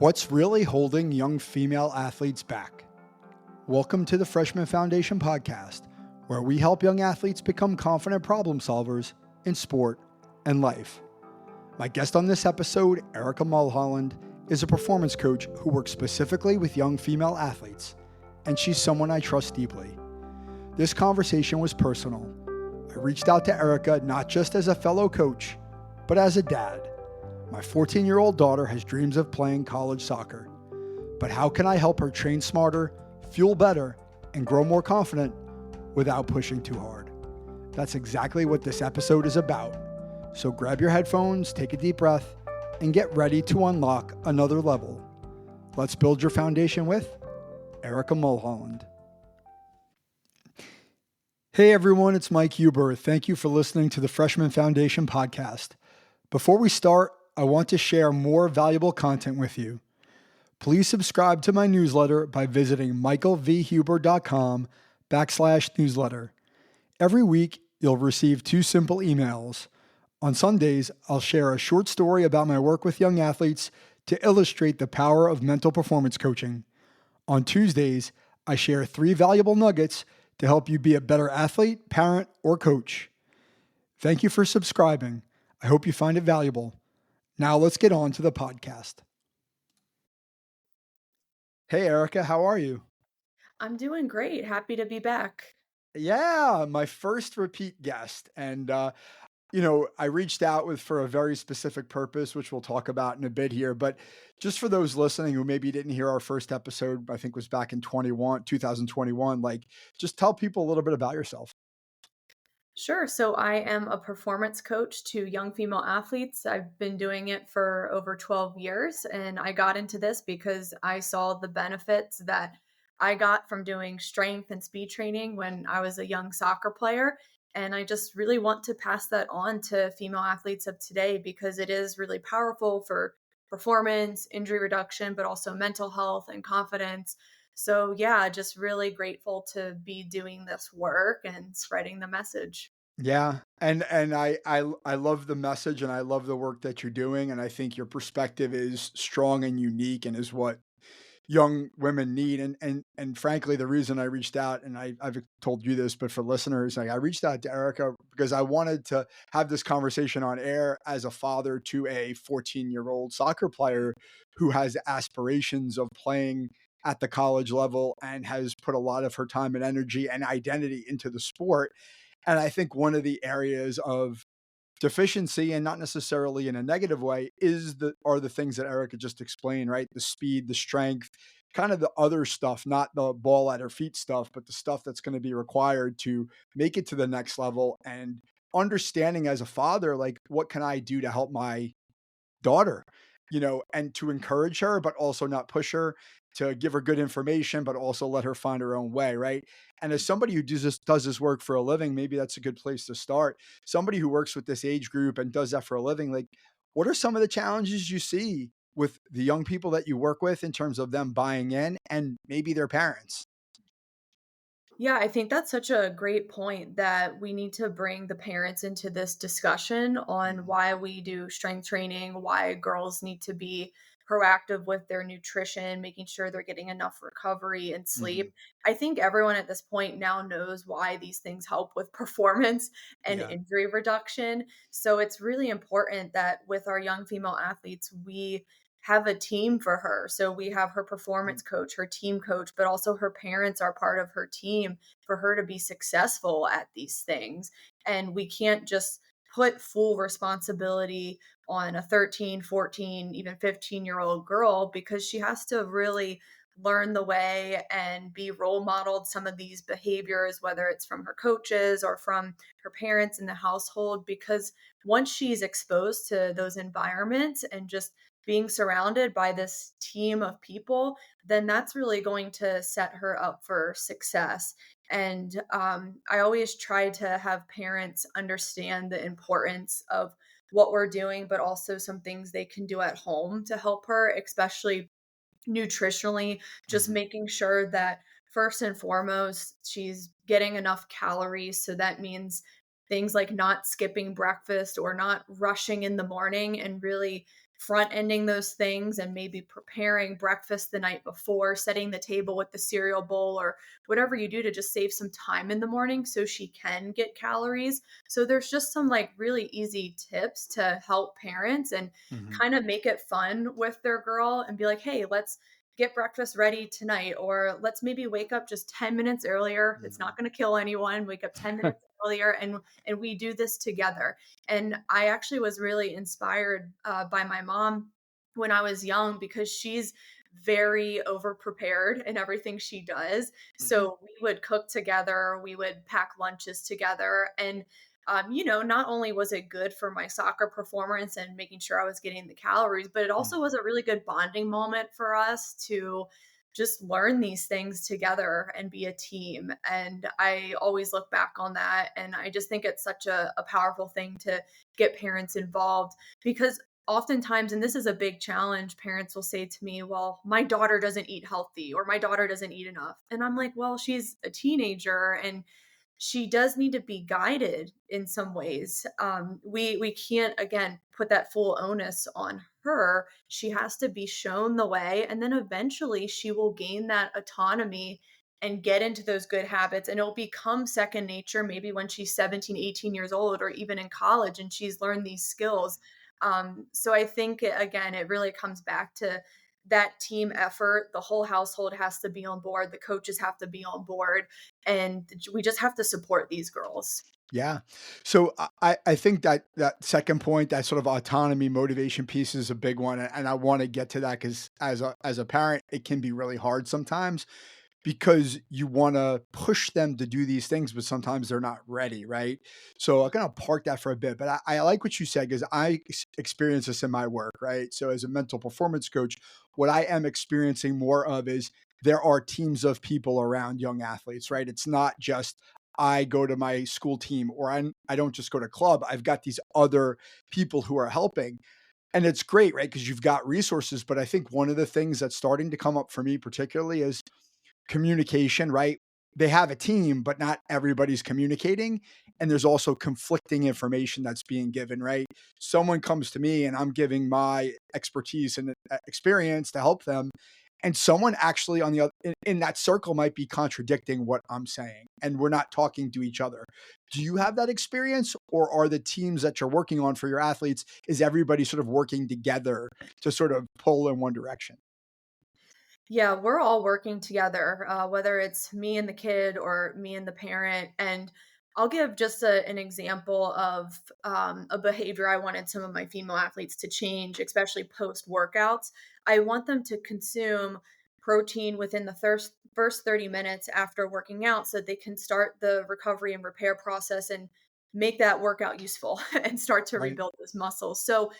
What's really holding young female athletes back? Welcome to the Freshman Foundation podcast, where we help young athletes become confident problem solvers in sport and life. My guest on this episode, Erica Mulholland, is a performance coach who works specifically with young female athletes, and she's someone I trust deeply. This conversation was personal. I reached out to Erica not just as a fellow coach, but as a dad. My 14-year-old daughter has dreams of playing college soccer, but how can I help her train smarter, fuel better, and grow more confident without pushing too hard? That's exactly what this episode is about. So grab your headphones, take a deep breath, and get ready to unlock another level. Let's build your foundation with Erica Mulholland. Hey everyone, it's Mike Huber. Thank you for listening to the Freshman Foundation podcast. Before we start, I want to share more valuable content with you. Please subscribe to my newsletter by visiting michaelvhuber.com/newsletter. Every week, you'll receive 2 simple emails. On Sundays, I'll share a short story about my work with young athletes to illustrate the power of mental performance coaching. On Tuesdays, I share 3 valuable nuggets to help you be a better athlete, parent, or coach. Thank you for subscribing. I hope you find it valuable. Now let's get on to the podcast. Hey, Erica, how are you? I'm doing great. Happy to be back. Yeah, my first repeat guest. And, I reached out for a very specific purpose, which we'll talk about in a bit here. But just for those listening who maybe didn't hear our first episode, I think was back in 2021, just tell people a little bit about yourself. Sure. So I am a performance coach to young female athletes. I've been doing it for over 12 years, and I got into this because I saw the benefits that I got from doing strength and speed training when I was a young soccer player. And I just really want to pass that on to female athletes of today because it is really powerful for performance, injury reduction, but also mental health and confidence. So yeah, just really grateful to be doing this work and spreading the message. Yeah, and I love the message and I love the work that you're doing, and I think your perspective is strong and unique and is what young women need. And frankly, the reason I reached out, and I've told you this, but for listeners, I reached out to Erica because I wanted to have this conversation on air as a father to a 14-year-old soccer player who has aspirations of playing at the college level and has put a lot of her time and energy and identity into the sport. And I think one of the areas of deficiency, and not necessarily in a negative way, are the things that Erica just explained, right? The speed, the strength, kind of the other stuff, not the ball at her feet stuff, but the stuff that's going to be required to make it to the next level. And understanding as a father, like, what can I do to help my daughter, and to encourage her, but also not push her, to give her good information, but also let her find her own way, right? And as somebody who does this work for a living, maybe that's a good place to start. Somebody who works with this age group and does that for a living, like, what are some of the challenges you see with the young people that you work with in terms of them buying in and maybe their parents? Yeah, I think that's such a great point that we need to bring the parents into this discussion on Mhm. why we do strength training, why girls need to be proactive with their nutrition, making sure they're getting enough recovery and Mhm. sleep. I think everyone at this point now knows why these things help with performance and Yeah. injury reduction. So it's really important that with our young female athletes, we have a team for her. So we have her performance coach, her team coach, but also her parents are part of her team for her to be successful at these things. And we can't just put full responsibility on a 13, 14, even 15-year-old girl because she has to really learn the way and be role modeled some of these behaviors, whether it's from her coaches or from her parents in the household. Because once she's exposed to those environments and just being surrounded by this team of people, then that's really going to set her up for success. And I always try to have parents understand the importance of what we're doing, but also some things they can do at home to help her, especially nutritionally, just Mhm. making sure that first and foremost, she's getting enough calories. So that means things like not skipping breakfast or not rushing in the morning and really front ending those things and maybe preparing breakfast the night before, setting the table with the cereal bowl or whatever you do to just save some time in the morning so she can get calories. So there's just some like really easy tips to help parents and Mhm. kind of make it fun with their girl and be like, "Hey, let's get breakfast ready tonight," or let's maybe wake up just 10 minutes earlier. It's Mhm. not going to kill anyone. Wake up 10 minutes earlier and we do this together. And I actually was really inspired by my mom when I was young because she's very over prepared in everything she does. Mhm. So we would cook together, we would pack lunches together. And not only was it good for my soccer performance and making sure I was getting the calories, but it also Mhm. was a really good bonding moment for us to just learn these things together and be a team. And I always look back on that. And I just think it's such a powerful thing to get parents involved because oftentimes, and this is a big challenge, parents will say to me, "Well, my daughter doesn't eat healthy or my daughter doesn't eat enough." And I'm like, "Well, she's a teenager and she does need to be guided in some ways. We can't again put that full onus on her. She has to be shown the way, and then eventually she will gain that autonomy and get into those good habits, and it'll become second nature. Maybe when she's 17, 18 years old, or even in college, and she's learned these skills. So I think again, it really comes back to that team effort. The whole household has to be on board. The coaches have to be on board and we just have to support these girls. Yeah. So I think that that second point, that sort of autonomy motivation piece is a big one, and I wanna get to that because as a parent, it can be really hard sometimes because you wanna push them to do these things, but sometimes they're not ready, right? So I'm gonna park that for a bit, but I like what you said because I experience this in my work, right? So as a mental performance coach, what I am experiencing more of is there are teams of people around young athletes, right? It's not just I go to my school team or I don't just go to club. I've got these other people who are helping. And it's great, right? Because you've got resources. But I think one of the things that's starting to come up for me, particularly, is communication, right? They have a team, but not everybody's communicating. And there's also conflicting information that's being given, right? Someone comes to me and I'm giving my expertise and experience to help them. And someone actually on the other in that circle might be contradicting what I'm saying, and we're not talking to each other. Do you have that experience, or are the teams that you're working on for your athletes, is everybody sort of working together to sort of pull in one direction? Yeah, we're all working together, whether it's me and the kid or me and the parent. And I'll give just an example of a behavior I wanted some of my female athletes to change, especially post workouts. I want them to consume protein within the first 30 minutes after working out so that they can start the recovery and repair process and make that workout useful and start to Right. rebuild those muscles. So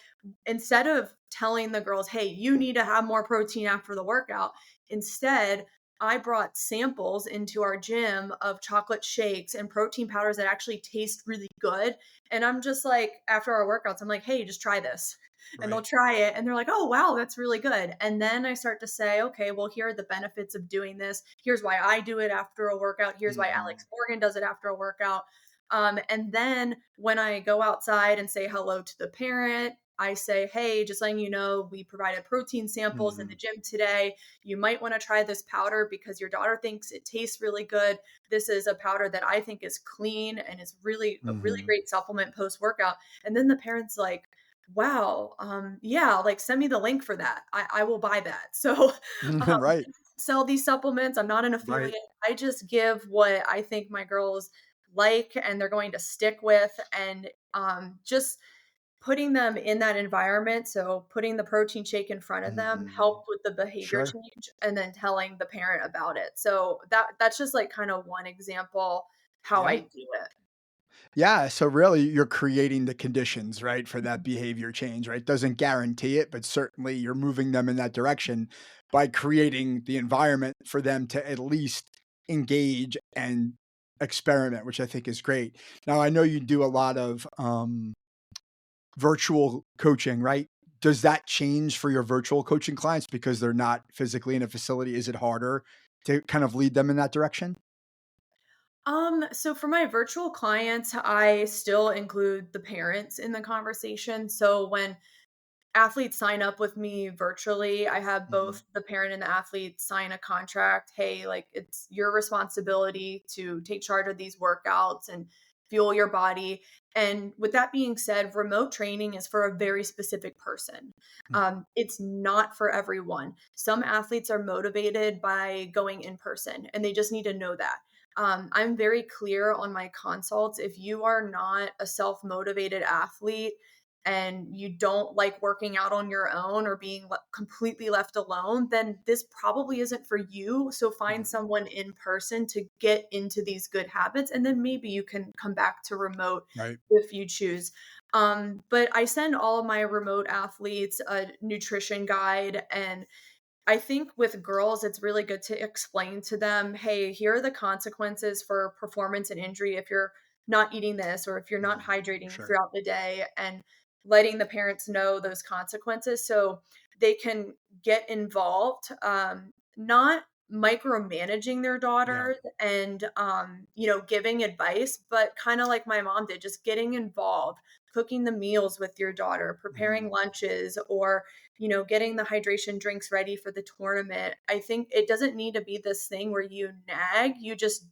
instead of telling the girls, "Hey, you need to have more protein after the workout," instead, I brought samples into our gym of chocolate shakes and protein powders that actually taste really good. And I'm just like, after our workouts, I'm like, "Hey, just try this." And they'll Right. try it and they're like, "Oh, wow, that's really good." And then I start to say, "Okay, well, here are the benefits of doing this. Here's why I do it after a workout. Here's why Mhm. Alex Morgan does it after a workout." And then when I go outside and say hello to the parent, I say, "Hey, just letting you know, we provided protein samples in the Mhm. gym today. You might want to try this powder because your daughter thinks it tastes really good. This is a powder that I think is clean and is really a really Mhm. great supplement post workout." And then the parents like, "Wow, yeah, like send me the link for that. I will buy that." So, Right. sell these supplements. I'm not an Right. affiliate. I just give what I think my girls like and they're going to stick with and just putting them in that environment, so putting the protein shake in front of them Mhm. helped with the behavior Sure. change and then telling the parent about it. So that's just like kind of one example how I Yeah. do it. Yeah, so really you're creating the conditions, right, for that behavior change, right? Doesn't guarantee it, but certainly you're moving them in that direction by creating the environment for them to at least engage and experiment, which I think is great. Now, I know you do a lot of virtual coaching, right? Does that change for your virtual coaching clients because they're not physically in a facility? Is it harder to kind of lead them in that direction? So for my virtual clients, I still include the parents in the conversation. So when athletes sign up with me virtually. I have Mhm. both the parent and the athlete sign a contract. Hey, like it's your responsibility to take charge of these workouts and fuel your body. And with that being said, remote training is for a very specific person. Mhm. It's not for everyone. Some athletes are motivated by going in person, and they just need to know that. I'm very clear on my consults. If you are not a self motivated athlete, and you don't like working out on your own or being completely left alone, then this probably isn't for you. So find Mhm. someone in person to get into these good habits, and then maybe you can come back to remote Right. if you choose. But I send all of my remote athletes a nutrition guide, and I think with girls, it's really good to explain to them, hey, here are the consequences for performance and injury if you're not eating this or if you're not Mhm. hydrating Sure. throughout the day, and letting the parents know those consequences so they can get involved, not micromanaging their Yeah. daughters and, giving advice, but kind of like my mom did, just getting involved, cooking the meals with your daughter, preparing Mhm. lunches, or getting the hydration drinks ready for the tournament. I think it doesn't need to be this thing where you nag, you just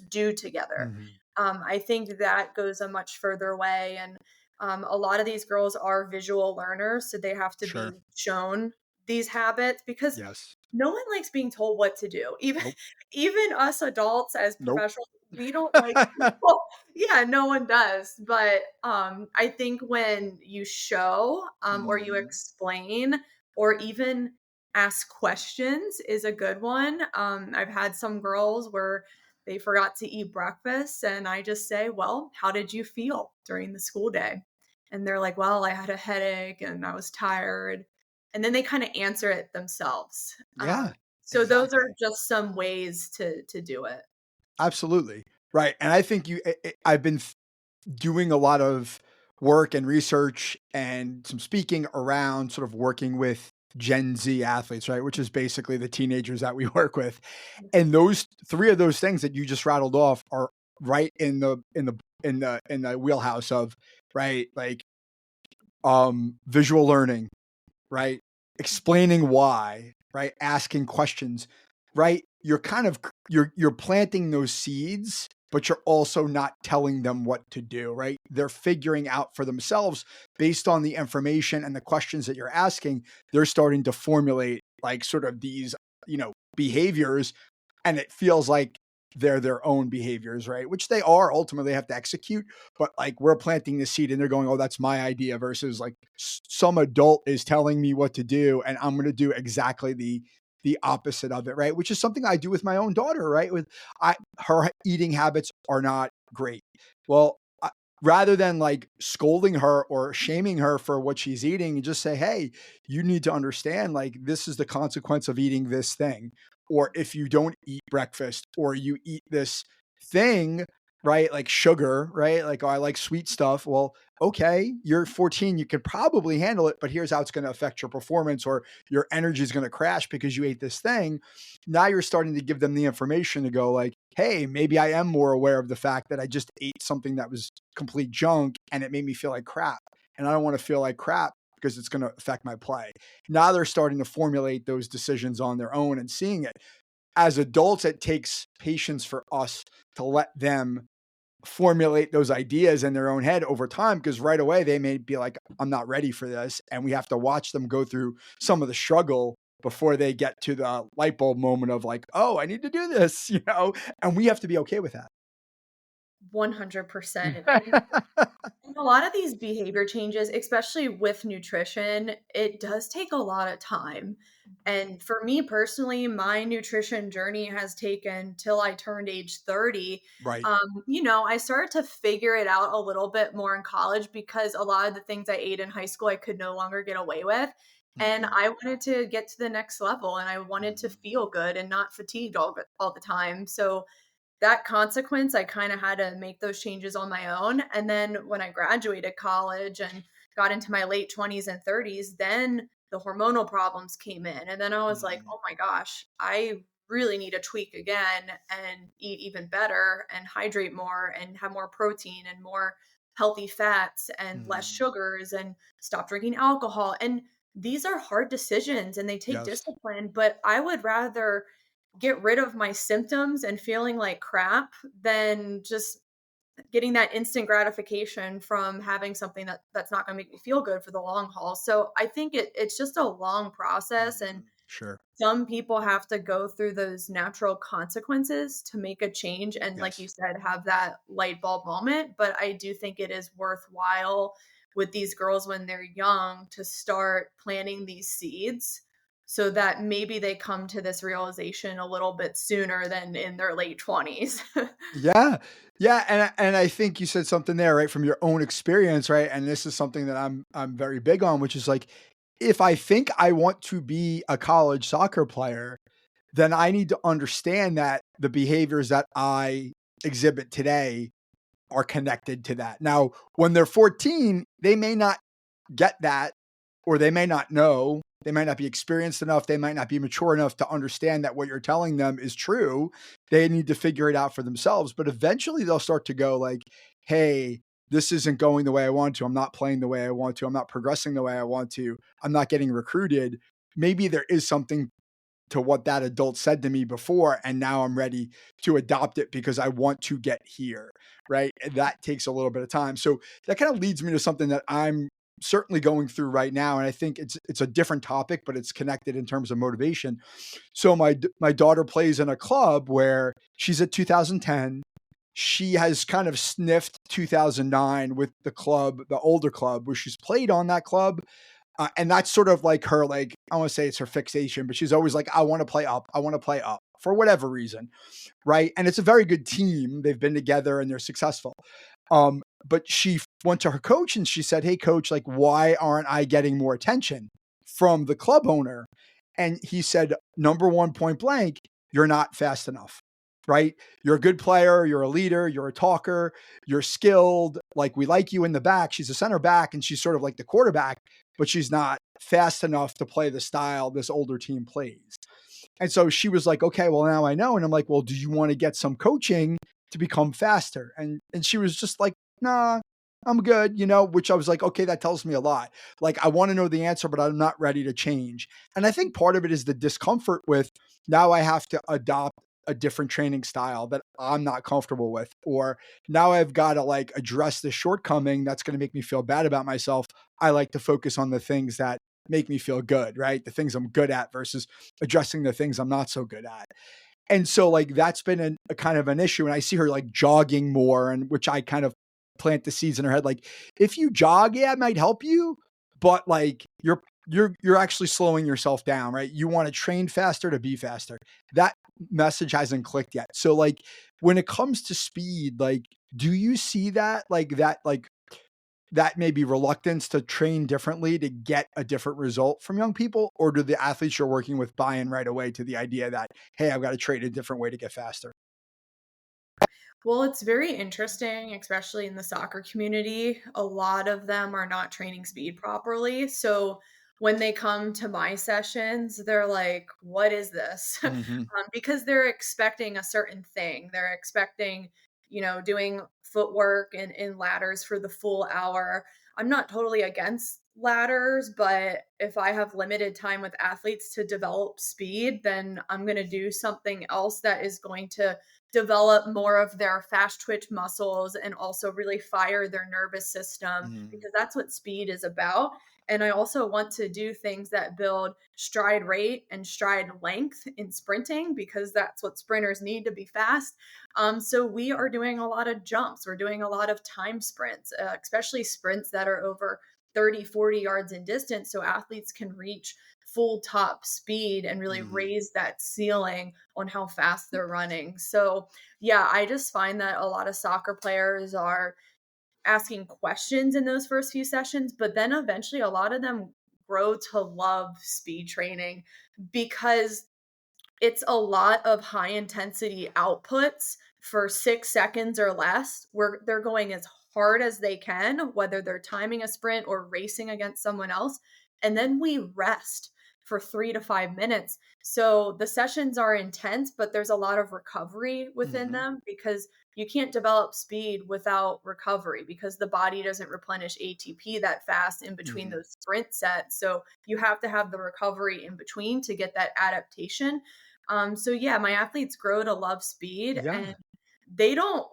do together. Mhm. I think that goes a much further way. And a lot of these girls are visual learners, so they have to Sure. be shown these habits because Yes. no one likes being told what to do. Even Nope. even us adults as Nope. professionals, we don't like people. Yeah, no one does. But I think when you show, or you Mhm. explain, or even ask questions is a good one. I've had some girls where they forgot to eat breakfast, and I just say, "Well, how did you feel during the school day?" And they're like, "Well, I had a headache and I was tired." And then they kind of answer it themselves. Yeah. So those are Exactly. just some ways to do it. Absolutely. Right, and I think I've been doing a lot of work and research and some speaking around sort of working with Gen Z athletes, right? Which is basically the teenagers that we work with. And those three of those things that you just rattled off are right in the wheelhouse of, right, like visual learning, right? Explaining why, right? Asking questions, right? You're kind of you're planting those seeds, but you're also not telling them what to do, right? They're figuring out for themselves based on the information and the questions that you're asking, they're starting to formulate like sort of these, behaviors, and it feels like they're their own behaviors, right? Which they are ultimately have to execute, but like we're planting the seed and they're going, "Oh, that's my idea," versus like some adult is telling me what to do and I'm going to do exactly the opposite of it, right? Which is something I do with my own daughter, right? With I her eating habits are not great. Well, rather than like scolding her or shaming her for what she's eating, just say, "Hey, you need to understand like this is the consequence of eating this thing." Or if you don't eat breakfast or you eat this thing, right? Like sugar, right? Like, oh, I like sweet stuff. Well, okay, you're 14, you could probably handle it, but here's how it's going to affect your performance or your energy is going to crash because you ate this thing. Now you're starting to give them the information to go like, hey, maybe I am more aware of the fact that I just ate something that was complete junk and it made me feel like crap. And I don't want to feel like crap because it's going to affect my play. Now they're starting to formulate those decisions on their own and seeing it. As adults, it takes patience for us to let them formulate those ideas in their own head over time because right away they may be like, I'm not ready for this. And we have to watch them go through some of the struggle before they get to the light bulb moment of like, oh, I need to do this, and we have to be okay with that. 100%. And a lot of these behavior changes, especially with nutrition, it does take a lot of time. And for me personally, my nutrition journey has taken till I turned age 30. Right. I started to figure it out a little bit more in college because a lot of the things I ate in high school I could no longer get away with. And Mhm. I wanted to get to the next level and I wanted to Mhm. feel good and not fatigued all the time. So that consequence, I kind of had to make those changes on my own. And then when I graduated college and got into my late 20s and 30s, then the hormonal problems came in. And then I was like, Mhm. oh my gosh, I really need to tweak again and eat even better and hydrate more and have more protein and more healthy fats and less Mhm. sugars and stop drinking alcohol. And these are hard decisions and they take Yes. discipline, but I would rather get rid of my symptoms and feeling like crap than just getting that instant gratification from having something that's not going to make me feel good for the long haul. So I think it's just a long process, and Sure. some people have to go through those natural consequences to make a change and, like you Yes. said, have that light bulb moment. But I do think it is worthwhile with these girls when they're young to start planting these seeds so that maybe they come to this realization a little bit sooner than in their late 20s. Yeah. Yeah, and I think you said something there, right, from your own experience, right? And this is something that I'm very big on, which is like, if I think I want to be a college soccer player, then I need to understand that the behaviors that I exhibit today are connected to that. Now, when they're 14, they may not get that, or they may not know. They might not be experienced enough. They might not be mature enough to understand that what you're telling them is true. They need to figure it out for themselves. But eventually they'll start to go like, hey, this isn't going the way I want to. I'm not playing the way I want to. I'm not progressing the way I want to. I'm not getting recruited. Maybe there is something to what that adult said to me before, and now I'm ready to adopt it because I want to get here, right? And that takes a little bit of time. So that kind of leads me to something that I'm certainly going through right now, and I think it's a different topic, but it's connected in terms of motivation. So my daughter plays in a club where she's at 2010. She has kind of sniffed 2009 with the club, the older club, where she's played on that club, and that's sort of like her, like, I want to say it's her fixation, but she's always like, I want to play up. I want to play up for whatever reason. Right. And it's a very good team. They've been together and they're successful. But she went to her coach and she said, hey, coach, like, why aren't I getting more attention from the club owner? And he said, number one, point blank, you're not fast enough. Right. You're a good player. You're a leader. You're a talker. You're skilled. Like, we like you in the back. She's a center back and she's sort of like the quarterback, but she's not fast enough to play the style this older team plays. And so she was like, okay, well, now I know. And I'm like, well, do you want to get some coaching to become faster? And she was just like, nah, I'm good, which I was like, okay, that tells me a lot. Like, I want to know the answer, but I'm not ready to change. And I think part of it is the discomfort with, now I have to adopt a different training style that I'm not comfortable with, or now I've got to like address this shortcoming that's going to make me feel bad about myself. I like to focus on the things that make me feel good, right? The things I'm good at versus addressing the things I'm not so good at. And so like that's been a kind of an issue. And I see her like jogging more, and which I kind of plant the seeds in her head. Like, if you jog, yeah, it might help you, but like you're actually slowing yourself down, right? You want to train faster to be faster. That message hasn't clicked yet. So like when it comes to speed, like, do you see that maybe reluctance to train differently to get a different result from young people? Or do the athletes you're working with buy in right away to the idea that, hey, I've got to train a different way to get faster? Well, it's very interesting, especially in the soccer community. A lot of them are not training speed properly. So when they come to my sessions, they're like, what is this? Hmm. Because they're expecting a certain thing. They're expecting, doing footwork and in ladders for the full hour. I'm not totally against ladders, but if I have limited time with athletes to develop speed, then I'm going to do something else that is going to develop more of their fast twitch muscles and also really fire their nervous system, Hmm. because that's what speed is about. And I also want to do things that build stride rate and stride length in sprinting, because that's what sprinters need to be fast. So we are doing a lot of jumps. We're doing a lot of time sprints, especially sprints that are over 30, 40 yards in distance. So athletes can reach full top speed and really Hmm. raise that ceiling on how fast they're running. So, yeah, I just find that a lot of soccer players are asking questions in those first few sessions, but then eventually a lot of them grow to love speed training because it's a lot of high intensity outputs for 6 seconds or less, where they're going as hard as they can, whether they're timing a sprint or racing against someone else. And then we rest for 3 to 5 minutes. So the sessions are intense, but there's a lot of recovery within Mhm. them because you can't develop speed without recovery because the body doesn't replenish ATP that fast in between Mhm. those sprint sets. So you have to have the recovery in between to get that adaptation. So yeah, my athletes grow to love speed, and Yeah. they don't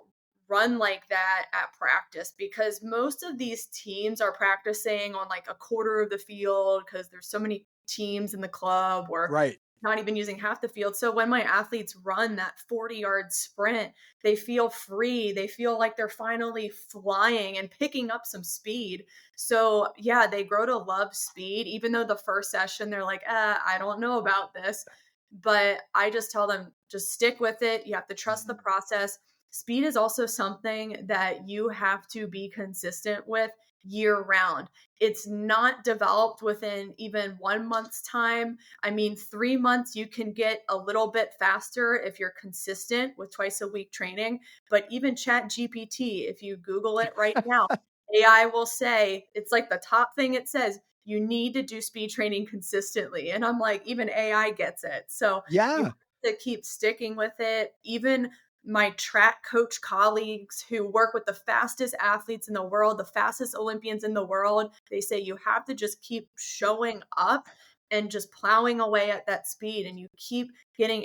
run like that at practice because most of these teams are practicing on like a quarter of the field because there's so many teams in the club or Right. not even using half the field. So when my athletes run that 40-yard sprint, they feel free. They feel like they're finally flying and picking up some speed. So yeah, they grow to love speed, even though the first session they're like, I don't know about this. But I just tell them, just stick with it. You have to trust the Mhm. process. Speed is also something that you have to be consistent with year round. It's not developed within even 1 month's time. I mean, 3 months, you can get a little bit faster if you're consistent with twice a week training. But even Chat GPT, if you Google it right now, AI will say it's like the top thing it says, you need to do speed training consistently. And I'm like, even AI gets it. So you Yeah. have to keep sticking with it. Even my track coach colleagues who work with the fastest athletes in the world, the fastest Olympians in the world, they say you have to just keep showing up and just plowing away at that speed, and you keep getting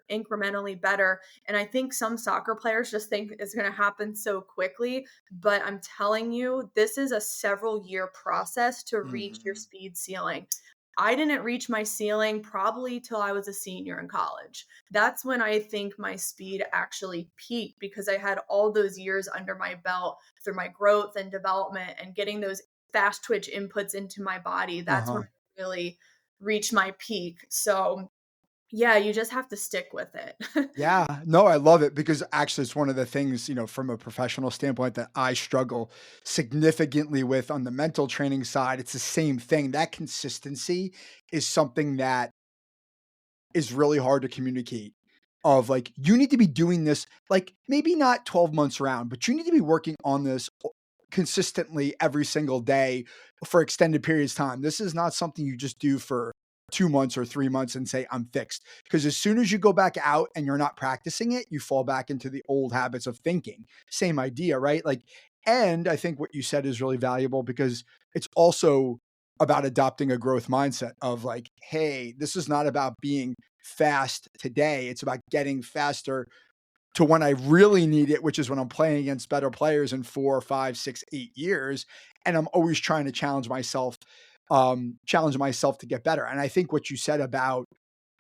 incrementally better. And I think some soccer players just think it's going to happen so quickly, but I'm telling you, this is a several year process to reach your Mhm. speed ceiling. I didn't reach my ceiling probably till I was a senior in college. That's when I think my speed actually peaked because I had all those years under my belt through my growth and development and getting those fast twitch inputs into my body. That's when Uh-huh. I really reached my peak. So, yeah, you just have to stick with it. Yeah, no, I love it because actually it's one of the things, from a professional standpoint that I struggle significantly with on the mental training side. It's the same thing. That consistency is something that is really hard to communicate of like you need to be doing this like maybe not 12 months around, but you need to be working on this consistently every single day for extended periods of time. This is not something you just do for 2 months or 3 months and say, I'm fixed. Because as soon as you go back out and you're not practicing it, you fall back into the old habits of thinking. Same idea, right? Like, and I think what you said is really valuable because it's also about adopting a growth mindset of like, hey, this is not about being fast today. It's about getting faster to when I really need it, which is when I'm playing against better players in 4, 5, 6, 8 years. And I'm always trying to challenge myself to get better. And I think what you said about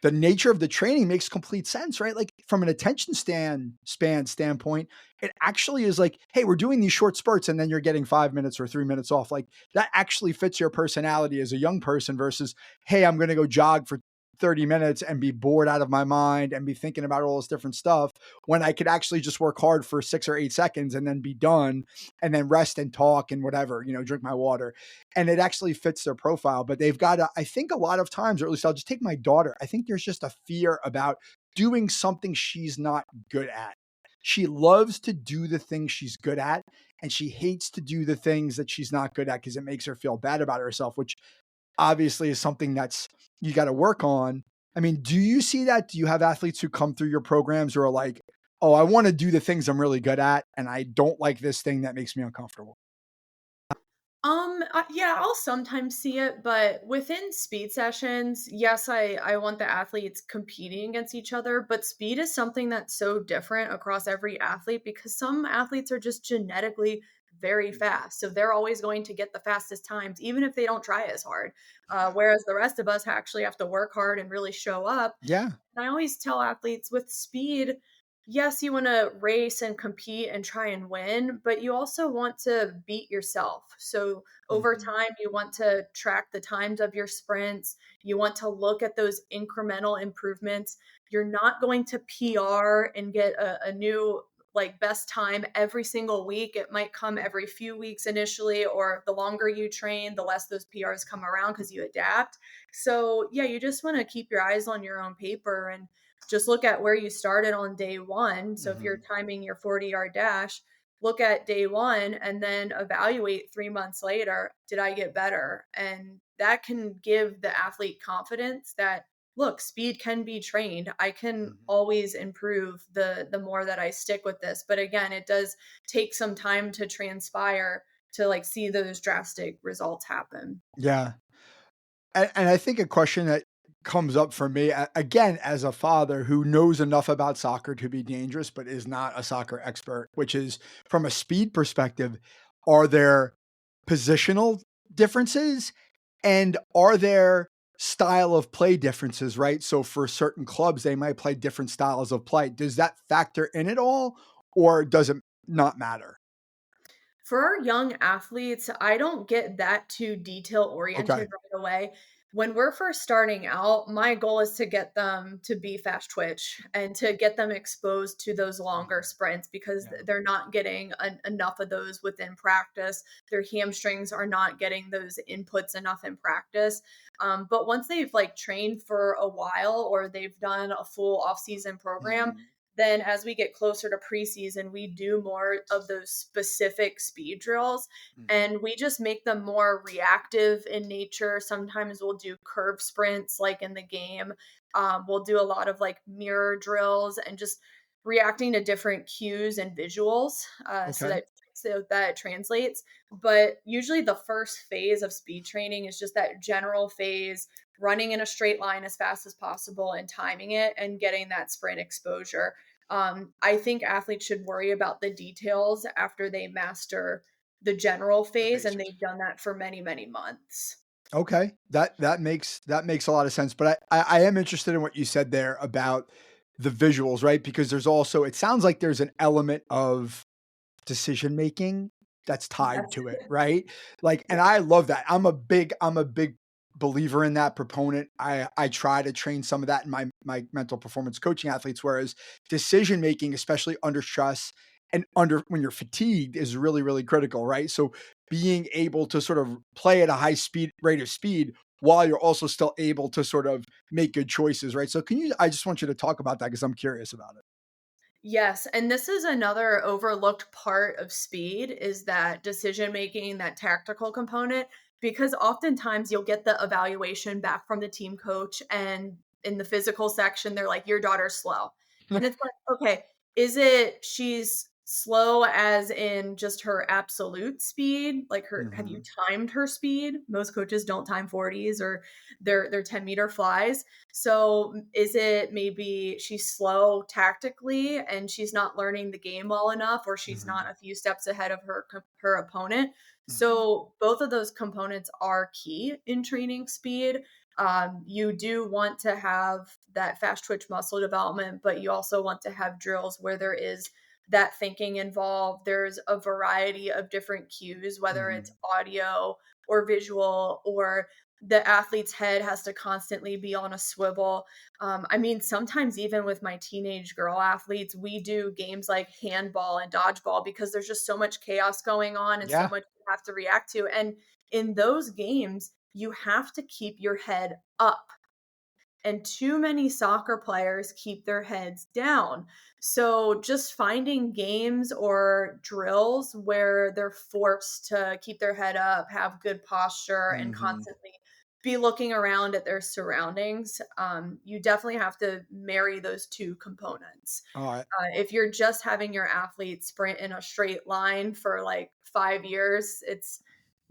the nature of the training makes complete sense, right? Like from an attention span standpoint, it actually is like, hey, we're doing these short spurts and then you're getting 5 minutes or 3 minutes off. Like that actually fits your personality as a young person versus, hey, I'm going to go jog for 30 minutes and be bored out of my mind and be thinking about all this different stuff when I could actually just work hard for 6 or 8 seconds and then be done and then rest and talk and whatever, drink my water. And it actually fits their profile. But they've got to, I think a lot of times, or at least I'll just take my daughter, I think there's just a fear about doing something she's not good at. She loves to do the things she's good at, and she hates to do the things that she's not good at because it makes her feel bad about herself, which obviously is something that's you got to work on. I mean, do you see that? Do you have athletes who come through your programs who are like, oh, I want to do the things I'm really good at, and I don't like this thing that makes me uncomfortable? Yeah, I'll sometimes see it, but within speed sessions, yes, I want the athletes competing against each other, but speed is something that's so different across every athlete because some athletes are just genetically very Mhm. fast. So they're always going to get the fastest times, even if they don't try as hard. Whereas the rest of us actually have to work hard and really show up. Yeah. And I always tell athletes with speed, yes, you want to race and compete and try and win, but you also want to beat yourself. So over Mhm. time, you want to track the times of your sprints. You want to look at those incremental improvements. You're not going to PR and get a new like best time every single week. It might come every few weeks initially, or the longer you train, the less those PRs come around because you adapt. So, yeah, you just want to keep your eyes on your own paper and just look at where you started on day one. So, if you're Mhm. timing your 40-yard dash, look at day 1 and then evaluate 3 months later, did I get better? And that can give the athlete confidence that, look, speed can be trained. I can Mhm. always improve the more that I stick with this. But again, it does take some time to transpire to like see those drastic results happen. Yeah. And I think a question that comes up for me, again, as a father who knows enough about soccer to be dangerous, but is not a soccer expert, which is from a speed perspective, are there positional differences and are there style of play differences, right? So for certain clubs, they might play different styles of play. Does that factor in at all or does it not matter? For our young athletes, I don't get that too detail Okay. oriented right away. When we're first starting out, my goal is to get them to be fast twitch and to get them exposed to those longer Mhm. sprints because Yeah. they're not getting enough of those within practice. Their hamstrings are not getting those inputs enough in practice. But once they've like trained for a while or they've done a full off-season program, Mhm. then as we get closer to preseason, we do more of those specific speed drills Mhm. and we just make them more reactive in nature. Sometimes we'll do curve sprints like in the game. We'll do a lot of like mirror drills and just reacting to different cues and visuals Okay. so that it translates. But usually the first phase of speed training is just that general phase, running in a straight line as fast as possible and timing it and getting that sprint exposure. I think athletes should worry about the details after they master the general The phase, and basics. they've done that for many, many months. Okay, that makes a lot of sense, but I am interested in what you said there about the visuals, right? Because there's also it sounds like there's an element of decision making that's tied Yes. to it, right? Like, and Yeah. I love that. I'm a big believer in that proponent. I try to train some of that in my mental performance coaching athletes, whereas decision making, especially under stress and under when you're fatigued, is really, really critical, right? So being able to sort of play at a high speed rate of speed while you're also still able to sort of make good choices, right? So can you I just want you to talk about that because I'm curious about it. Yes, and this is another overlooked part of speed is that decision making, that tactical component, because oftentimes you'll get the evaluation back from the team coach and in the physical section they're like your daughter's slow. And it's like, okay, is it she's slow as in just her absolute speed? Like her have you Mhm. timed her speed? Most coaches don't time 40s or their 10-meter flies. So, is it maybe she's slow tactically and she's not learning the game well enough, or she's not Mhm. a few steps ahead of her opponent? Mhm. So, both of those components are key in training speed. You do want to have that fast twitch muscle development, but you also want to have drills where there is that thinking involved. There's a variety of different cues, whether it's Mhm. audio or visual or the athlete's head has to constantly be on a swivel. I mean, sometimes even with my teenage girl athletes, we do games like handball and dodgeball because there's just so much chaos going on and so Yeah. much you have to react to. And in those games, you have to keep your head up. And too many soccer players keep their heads down. So just finding games or drills where they're forced to keep their head up, have good posture, and Mhm. constantly be looking around at their surroundings. You definitely have to marry those two components. Alright. If you're just having your athlete sprint in a straight line for like 5 years, it's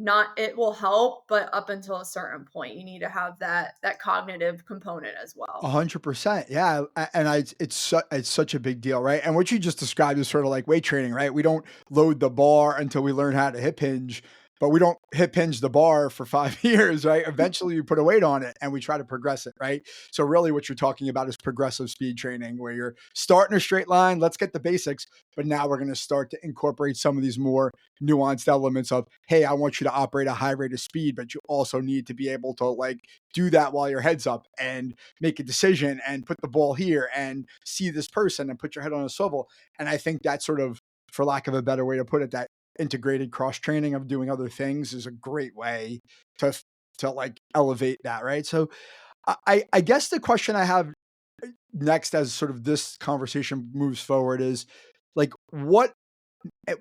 not it will help, but up until a certain point, you need to have that cognitive component as well. 100%. Yeah, and I it's such a big deal, right? And what you just described is sort of like weight training, right? We don't load the bar until we learn how to hip hinge, but we don't hip hinge the bar for 5 years, right? Eventually, you put a weight on it and we try to progress it, right? So really what you're talking about is progressive speed training where you're starting a straight line, let's get the basics, but now we're gonna start to incorporate some of these more nuanced elements of, "Hey, I want you to operate a high rate of speed, but you also need to be able to, like, do that while your head's up and make a decision and put the ball here and see this person and put your head on a swivel." And I think that sort of, for lack of a better way to put it, that integrated cross training of doing other things is a great way to like elevate that, right? So I guess the question I have next as sort of this conversation moves forward is like what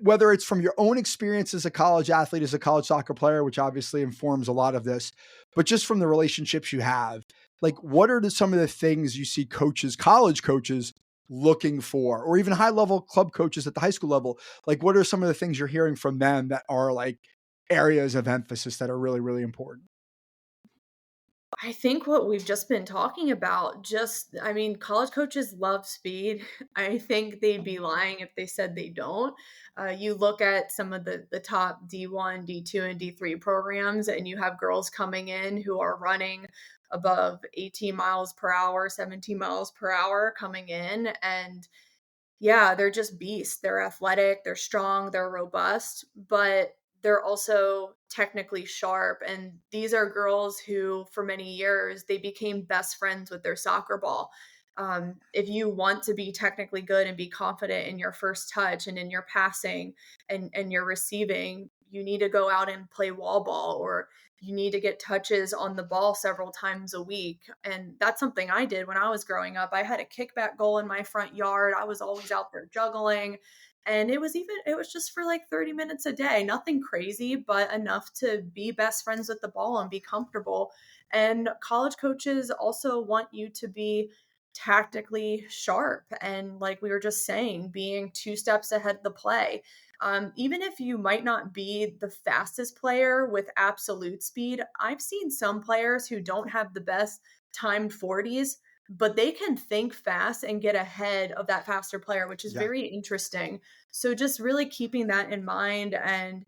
whether it's from your own experience as a college athlete, as a college soccer player, which obviously informs a lot of this, but just from the relationships you have, like what are some of the things you see coaches, college coaches looking for, or even high level club coaches at the high school level? Like, what are some of the things you're hearing from them that are like areas of emphasis that are really, really important? I think what we've just been talking about, I mean, college coaches love speed. I think they'd be lying if they said they don't. You look at some of the top D1, D2, and D3 programs, and you have girls coming in who are running above 18 miles per hour, 17 miles per hour coming in. And yeah, they're just beasts. They're athletic, they're strong, they're robust, but they're also technically sharp. And these are girls who, for many years, they became best friends with their soccer ball. If you want to be technically good and be confident in your first touch and in your passing and your receiving, you need to go out and play wall ball, or you need to get touches on the ball several times a week. And that's something I did when I was growing up. I had a kickback goal in my front yard. I was always out there juggling. And it was just for like 30 minutes a day, nothing crazy, but enough to be best friends with the ball and be comfortable. And college coaches also want you to be tactically sharp. And like we were just saying, being two steps ahead of the play. Even if you might not be the fastest player with absolute speed, I've seen some players who don't have the best timed 40s, but they can think fast and get ahead of that faster player, which is Yeah. very interesting. So just really keeping that in mind, and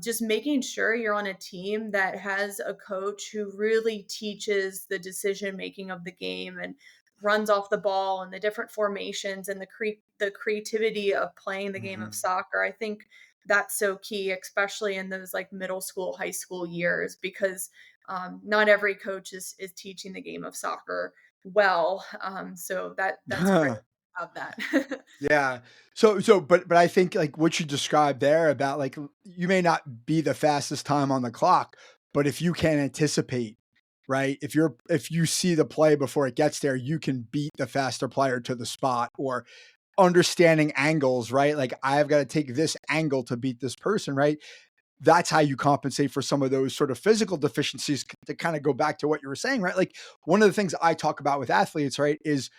just making sure you're on a team that has a coach who really teaches the decision making of the game and runs off the ball and the different formations and the creativity of playing the game of Mhm. soccer. I think that's so key, especially in those like middle school, high school years, because not every coach is teaching the game of soccer well. So that's critical of that. Yeah. But I think like what you described there about like you may not be the fastest time on the clock, but if you can anticipate, right? If you see the play before it gets there, you can beat the faster player to the spot, or understanding angles, right? Like I've got to take this angle to beat this person, right? That's how you compensate for some of those sort of physical deficiencies, to kind of go back to what you were saying, right? Like one of the things I talk about with athletes, right, is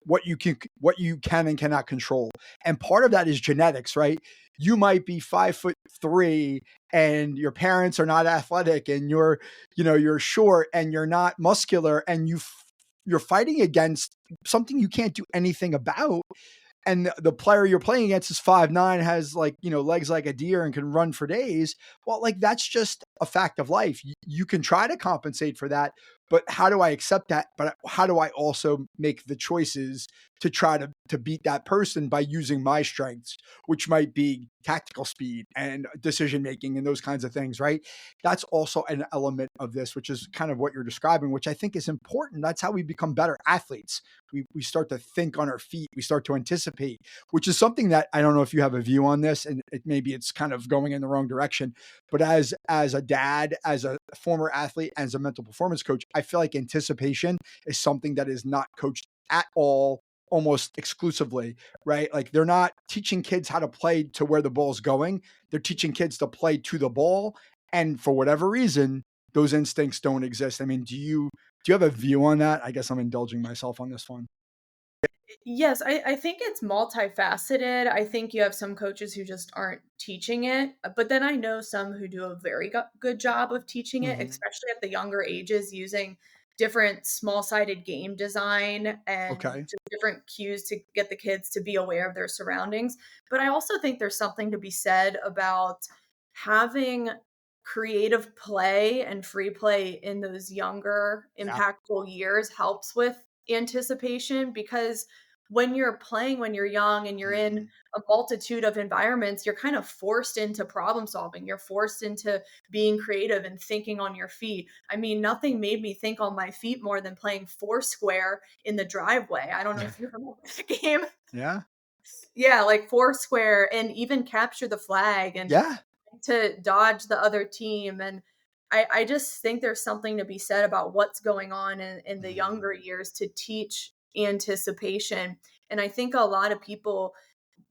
what you can and cannot control. And part of that is genetics, right? You might be 5'3" and your parents are not athletic, and you're short and you're not muscular, and you're fighting against something you can't do anything about, and the player you're playing against is 5'9", has like, legs like a deer and can run for days. Well, like that's just a fact of life. You can try to compensate for that, but how do I accept that? But how do I also make the choices to try to beat that person by using my strengths, which might be tactical speed and decision making and those kinds of things, right? That's also an element of this, which is kind of what you're describing, which I think is important. That's how we become better athletes. We start to think on our feet. We start to anticipate, which is something that I don't know if you have a view on this, and maybe it's kind of going in the wrong direction. But as a dad, as a former athlete, as a mental performance coach, I feel like anticipation is something that is not coached at all, almost exclusively, right? Like they're not teaching kids how to play to where the ball's going. They're teaching kids to play to the ball. And for whatever reason, those instincts don't exist. I mean, do you have a view on that? I guess I'm indulging myself on this one. Yes, I think it's multifaceted. I think you have some coaches who just aren't teaching it, but then I know some who do a very good job of teaching it, Mhm. especially at the younger ages, using different small-sided game design and Okay. just different cues to get the kids to be aware of their surroundings. But I also think there's something to be said about having creative play and free play in those younger, Yeah. impactful years helps with anticipation, because when you're playing when you're young and you're in Mhm. a multitude of environments, you're kind of forced into problem solving. You're forced into being creative and thinking on your feet. I mean, nothing made me think on my feet more than playing Foursquare in the driveway. I don't know if you remember the game. Yeah. Yeah, like Foursquare, and even capture the flag and Yeah. to dodge the other team. And I just think there's something to be said about what's going on in the younger Mhm. years to teach anticipation. And I think a lot of people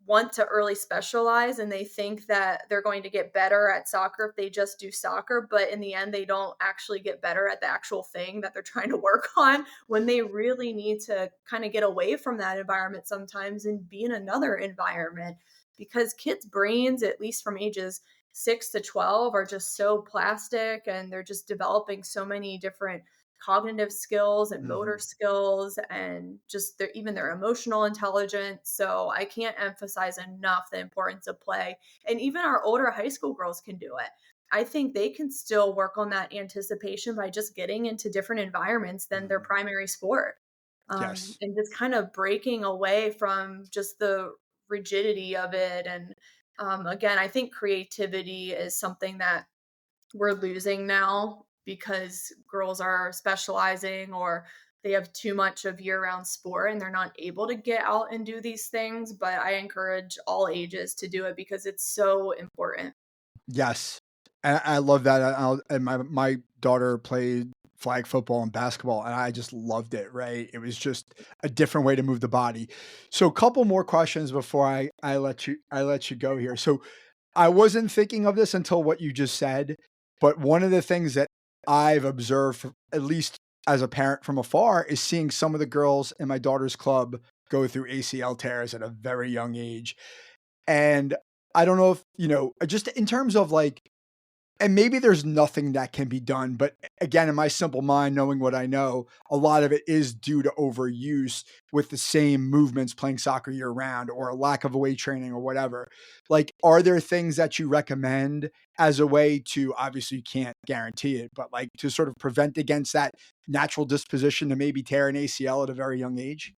want to early specialize and they think that they're going to get better at soccer if they just do soccer, but in the end they don't actually get better at the actual thing that they're trying to work on, when they really need to kind of get away from that environment sometimes and be in another environment, because kids' brains, at least from ages 6 to 12, are just so plastic and they're just developing so many different cognitive skills and motor Mhm. skills and just even their emotional intelligence. So I can't emphasize enough the importance of play. And even our older high school girls can do it. I think they can still work on that anticipation by just getting into different environments than their Mhm. primary sport. Yes. And just kind of breaking away from just the rigidity of it. And again, I think creativity is something that we're losing now because girls are specializing or they have too much of year-round sport and they're not able to get out and do these things, but I encourage all ages to do it because it's so important. Yes. And I love that. And my daughter played flag football and basketball, and I just loved it, right? It was just a different way to move the body. So, a couple more questions before I let you go here. So, I wasn't thinking of this until what you just said, but one of the things that I've observed, at least as a parent from afar, is seeing some of the girls in my daughter's club go through ACL tears at a very young age. And I don't know if, just in terms of like, and maybe there's nothing that can be done, but again, in my simple mind, knowing what I know, a lot of it is due to overuse with the same movements playing soccer year round or a lack of weight training or whatever. Like, are there things that you recommend as a way to, obviously you can't guarantee it, but like to sort of prevent against that natural disposition to maybe tear an ACL at a very young age?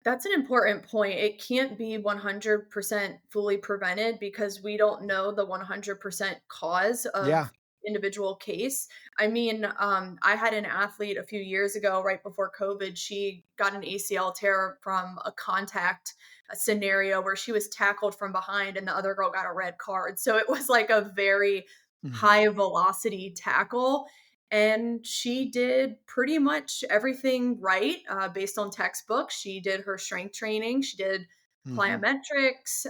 That's an important point. It can't be 100% fully prevented because we don't know the 100% cause Yeah. of individual case. I mean, I had an athlete a few years ago, right before COVID. She got an ACL tear from a contact scenario where she was tackled from behind and the other girl got a red card. So it was like a very Mhm. high velocity tackle, and she did pretty much everything right, based on textbooks. She did her strength training. She did Mhm. plyometrics.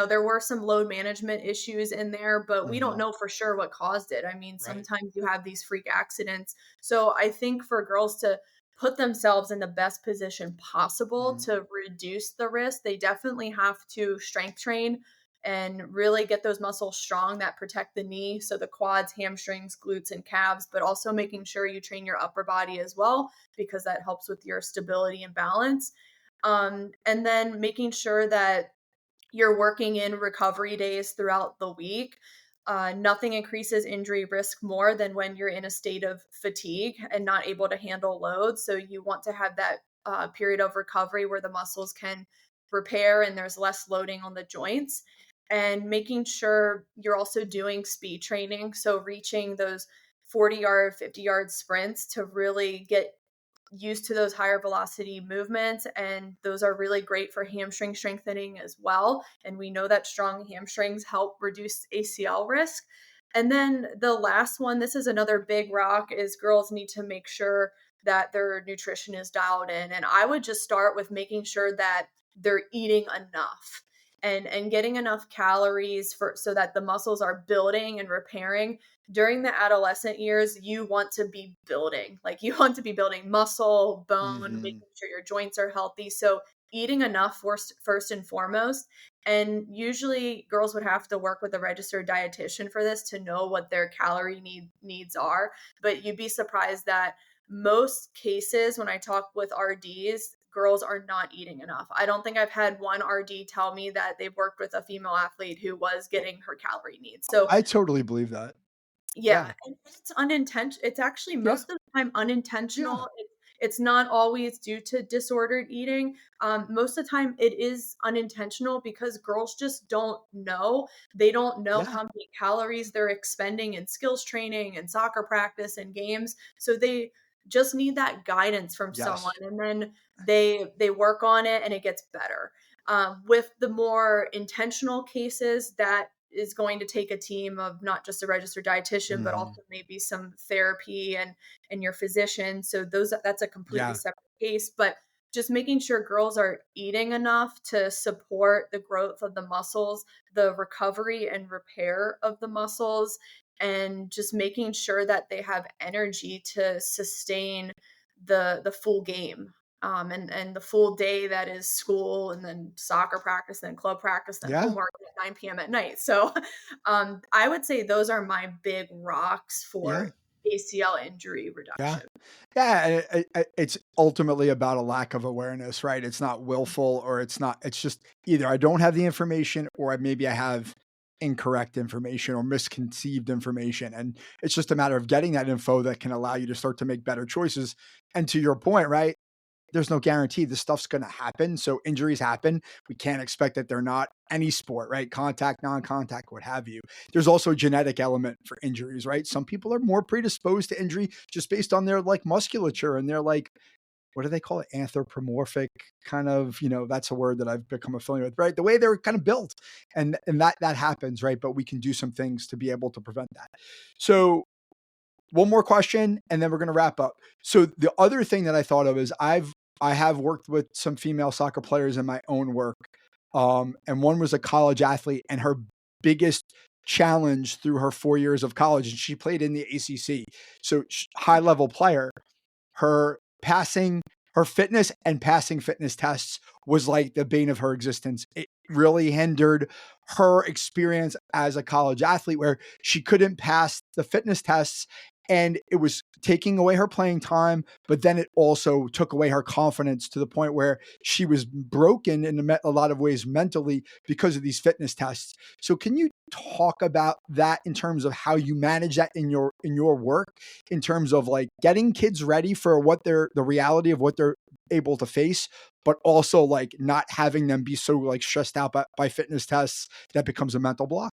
There were some load management issues in there, but we don't Mhm. know for sure what caused it. I mean, Right. sometimes you have these freak accidents. So I think for girls to put themselves in the best position possible Mhm. to reduce the risk, they definitely have to strength train and really get those muscles strong that protect the knee. So the quads, hamstrings, glutes, and calves, but also making sure you train your upper body as well, because that helps with your stability and balance. And then making sure that you're working in recovery days throughout the week. Nothing increases injury risk more than when you're in a state of fatigue and not able to handle loads. So you want to have that period of recovery where the muscles can repair and there's less loading on the joints. And making sure you're also doing speed training. So reaching those 40-yard, 50-yard sprints to really get used to those higher velocity movements, and those are really great for hamstring strengthening as well, and we know that strong hamstrings help reduce ACL risk. And then the last one, this is another big rock, is girls need to make sure that their nutrition is dialed in, and I would just start with making sure that they're eating enough and getting enough calories for so that the muscles are building and repairing. During the adolescent years, you want to be building. Like, you want to be building muscle, bone, Mhm. making sure your joints are healthy. So eating enough first and foremost. And usually girls would have to work with a registered dietitian for this to know what their needs are. But you'd be surprised that most cases when I talk with RDs, girls are not eating enough. I don't think I've had one RD tell me that they've worked with a female athlete who was getting her calorie needs. So I totally believe that. yeah, Yeah. and it's unintentional. It's actually Yeah. most of the time Yeah. unintentional. It's not always due to disordered eating. Most of the time, it is unintentional because girls just don't know. They don't know Yeah. how many calories they're expending in skills training and soccer practice and games. So they just need that guidance from someone, Yes. and then they work on it, and it gets better. With the more intentional cases, that is going to take a team of not just a registered dietitian, but Mhm. also maybe some therapy and your physician. So that's a completely Yeah. separate case. But just making sure girls are eating enough to support the growth of the muscles, the recovery and repair of the muscles, and just making sure that they have energy to sustain the full game. And the full day that is school and then soccer practice, then club practice, then Yeah. homework at 9 p.m. at night. So I would say those are my big rocks Yeah. for ACL injury Yeah. reduction. Yeah, and it's ultimately about a lack of awareness, right? It's not willful or it's just either I don't have the information or maybe I have incorrect information or misconceived information. And it's just a matter of getting that info that can allow you to start to make better choices. And to your point, right? There's no guarantee this stuff's going to happen. So injuries happen. We can't expect that they're not any sport, right? Contact, non-contact, what have you. There's also a genetic element for injuries, right? Some people are more predisposed to injury just based on their like musculature and their like, what do they call it? Anthropomorphic kind of, that's a word that I've become familiar with, right? The way they're kind of built and that happens, right? But we can do some things to be able to prevent that. So one more question and then we're going to wrap up. So the other thing that I thought of is I have worked with some female soccer players in my own work. And one was a college athlete and her biggest challenge through her 4 years of college, and she played in the ACC. So high level player, her passing, her fitness and passing fitness tests was like the bane of her existence. It really hindered her experience as a college athlete where she couldn't pass the fitness tests and it was taking away her playing time, but then it also took away her confidence to the point where she was broken in a lot of ways mentally because of these fitness tests. So can you talk about that in terms of how you manage that in your work, in terms of like getting kids ready for what the reality of what they're able to face, but also like not having them be so like stressed out by fitness tests that becomes a mental block?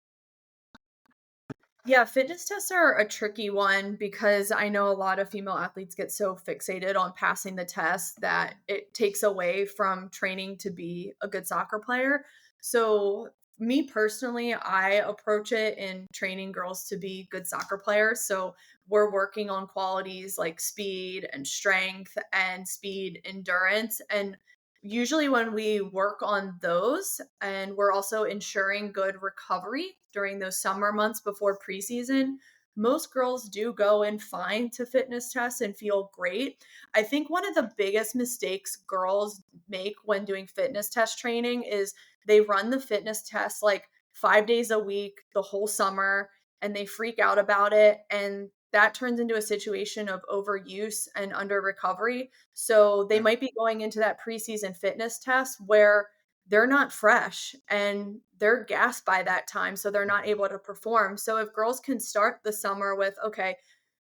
Yeah, fitness tests are a tricky one because I know a lot of female athletes get so fixated on passing the test that it takes away from training to be a good soccer player. So, me personally, I approach it in training girls to be good soccer players. So, we're working on qualities like speed and strength and speed endurance. And usually, when we work on those, and we're also ensuring good recovery during those summer months before preseason, most girls do go in fine to fitness tests and feel great. I think one of the biggest mistakes girls make when doing fitness test training is they run the fitness test like 5 days a week, the whole summer, and they freak out about it. And that turns into a situation of overuse and under recovery. So they Yeah. might be going into that preseason fitness test where they're not fresh and they're gassed by that time. So they're not Mhm. able to perform. So if girls can start the summer with, okay,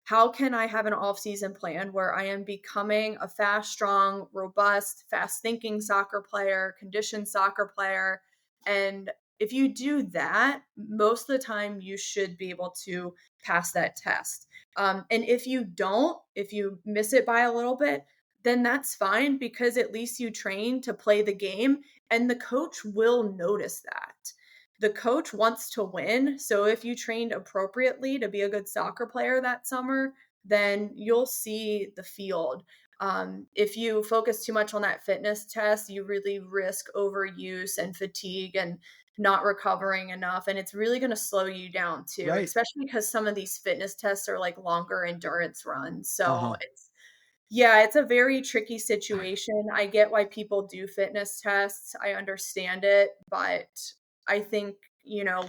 how can I have an off season plan where I am becoming a fast, strong, robust, fast thinking soccer player, conditioned soccer player? And if you do that, most of the time you should be able to pass that test. And if you don't, if you miss it by a little bit, then that's fine because at least you train to play the game and the coach will notice that. The coach wants to win. So if you trained appropriately to be a good soccer player that summer, then you'll see the field. If you focus too much on that fitness test, you really risk overuse and fatigue and not recovering enough. And it's really going to slow you down too, Right. especially because some of these fitness tests are like longer endurance runs. So Uh-huh. yeah, it's a very tricky situation. I get why people do fitness tests. I understand it, but I think,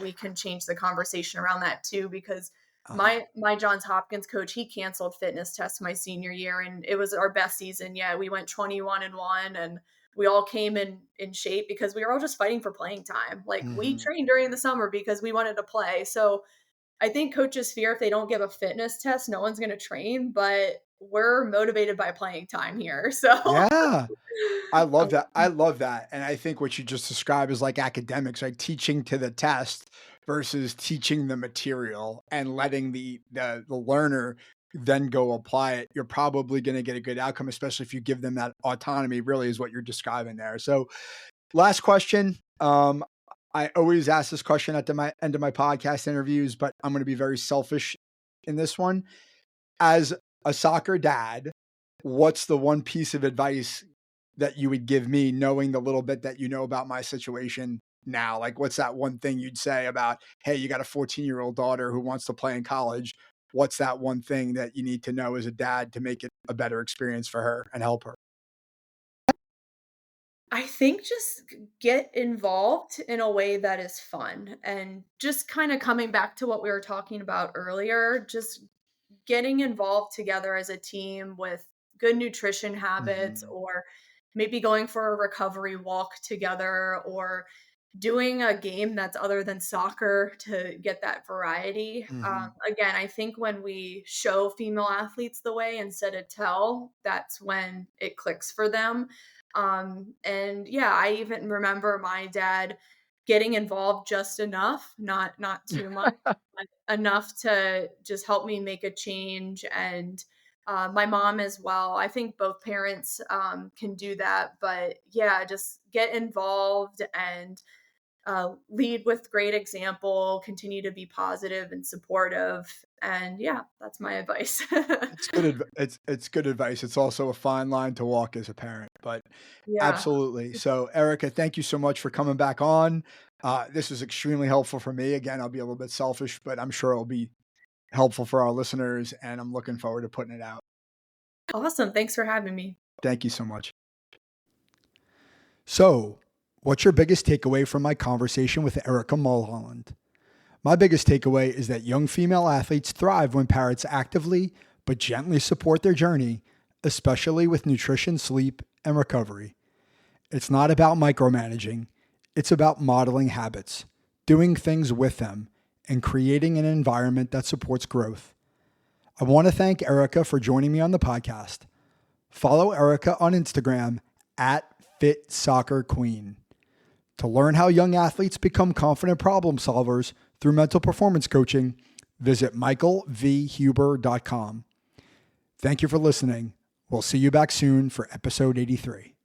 we can change the conversation around that too because Uh-huh. my Johns Hopkins coach, he canceled fitness tests my senior year and it was our best season. Yeah, we went 21-1 and we all came in shape because we were all just fighting for playing time. Like we Mhm. trained during the summer because we wanted to play. So I think coaches fear if they don't give a fitness test, no one's going to train, but we're motivated by playing time here. So, Yeah. I love um, that. I love that. And I think what you just described is like academics, like teaching to the test versus teaching the material and letting the learner then go apply it. You're probably going to get a good outcome, especially if you give them that autonomy, really is what you're describing there. So last question. I always ask this question at my end of my podcast interviews, but I'm going to be very selfish in this one. As a soccer dad, what's the one piece of advice that you would give me, knowing the little bit that you know about my situation now? Like, what's that one thing you'd say about, hey, you got a 14-year-old daughter who wants to play in college? What's that one thing that you need to know as a dad to make it a better experience for her and help her? I think just get involved in a way that is fun, and just kind of coming back to what we were talking about earlier, just getting involved together as a team with good nutrition habits, Mhm. or maybe going for a recovery walk together, or doing a game that's other than soccer to get that variety. Mhm. Again, I think when we show female athletes the way instead of tell, that's when it clicks for them. And yeah, I even remember my dad getting involved just enough, not too much, but enough to just help me make a change. And my mom as well. I think both parents can do that, but yeah, just get involved and lead with great example, continue to be positive and supportive. And yeah, that's my advice. It's good advice. It's also a fine line to walk as a parent, but Yeah. absolutely. So, Erica, thank you so much for coming back on. This was extremely helpful for me. Again, I'll be a little bit selfish, but I'm sure it'll be helpful for our listeners, and I'm looking forward to putting it out. Awesome. Thanks for having me. Thank you so much. So, what's your biggest takeaway from my conversation with Erica Mulholland? My biggest takeaway is that young female athletes thrive when parents actively but gently support their journey, especially with nutrition, sleep, and recovery. It's not about micromanaging, it's about modeling habits, doing things with them, and creating an environment that supports growth. I want to thank Erica for joining me on the podcast. Follow Erica on Instagram at FitSoccerQueen. To learn how young athletes become confident problem solvers through mental performance coaching, visit michaelvhuber.com. Thank you for listening. We'll see you back soon for episode 83.